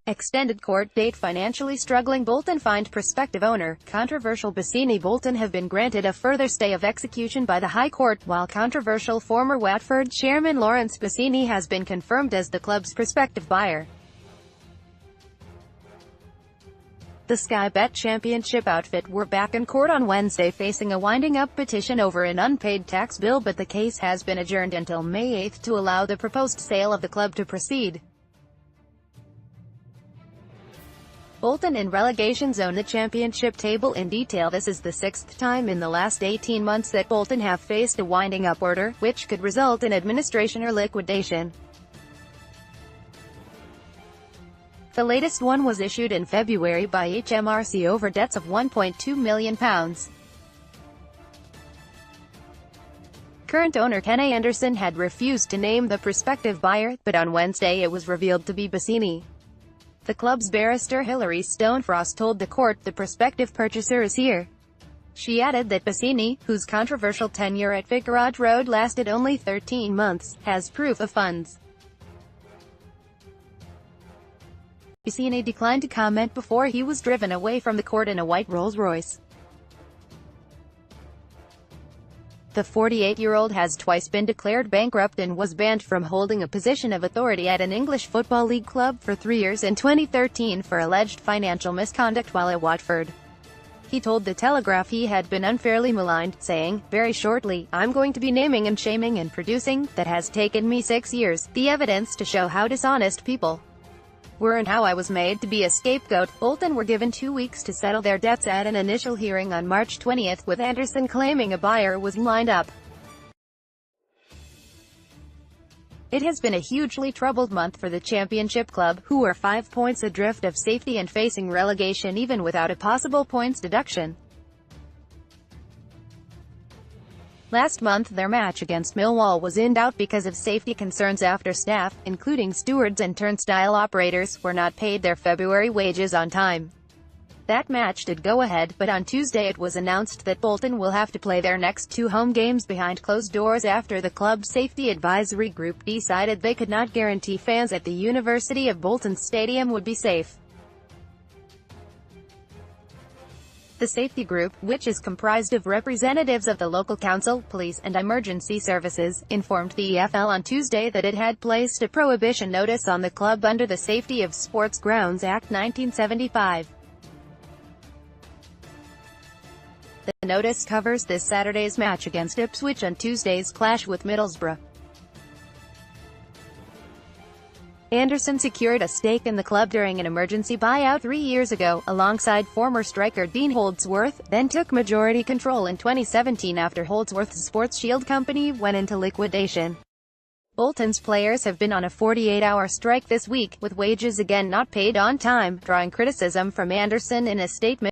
Extended court date. Financially struggling Bolton fined prospective owner. Controversial Bassini Bolton have been granted a further stay of execution by the High Court, while controversial former Watford chairman Laurence Bassini has been confirmed as the club's prospective buyer. The Sky Bet Championship outfit were back in court on Wednesday facing a winding-up petition over an unpaid tax bill, but the case has been adjourned until May 8 to allow the proposed sale of the club to proceed. Bolton in relegation zone. The championship table in detail. This is the sixth time in the last 18 months that Bolton have faced a winding-up order, which could result in administration or liquidation. The latest one was issued in February by HMRC over debts of £1.2 million. Current owner Ken Anderson had refused to name the prospective buyer, but on Wednesday it was revealed to be Bassini. The club's barrister Hilary Stonefrost told the court the prospective purchaser is here. She added that Bassini, whose controversial tenure at Vicarage Road lasted only 13 months, has proof of funds. Bassini declined to comment before he was driven away from the court in a white Rolls-Royce. The 48-year-old has twice been declared bankrupt and was banned from holding a position of authority at an English Football League club for 3 years in 2013 for alleged financial misconduct while at Watford. He told The Telegraph he had been unfairly maligned, saying, "Very shortly, I'm going to be naming and shaming and producing. That has taken me 6 years, the evidence to show how dishonest people were and how I was made to be a scapegoat." Bolton were given 2 weeks to settle their debts at an initial hearing on March 20, with Anderson claiming a buyer was lined up. It has been a hugely troubled month for the Championship club, who are 5 points adrift of safety and facing relegation even without a possible points deduction. Last month their match against Millwall was in doubt because of safety concerns after staff, including stewards and turnstile operators, were not paid their February wages on time. That match did go ahead, but on Tuesday it was announced that Bolton will have to play their next 2 home games behind closed doors after the club's safety advisory group decided they could not guarantee fans at the University of Bolton Stadium would be safe. The safety group, which is comprised of representatives of the local council, police, and emergency services, informed the EFL on Tuesday that it had placed a prohibition notice on the club under the Safety of Sports Grounds Act 1975. The notice covers this Saturday's match against Ipswich and Tuesday's clash with Middlesbrough. Anderson secured a stake in the club during an emergency buyout 3 years ago, alongside former striker Dean Holdsworth, then took majority control in 2017 after Holdsworth's Sports Shield company went into liquidation. Bolton's players have been on a 48-hour strike this week, with wages again not paid on time, drawing criticism from Anderson in a statement.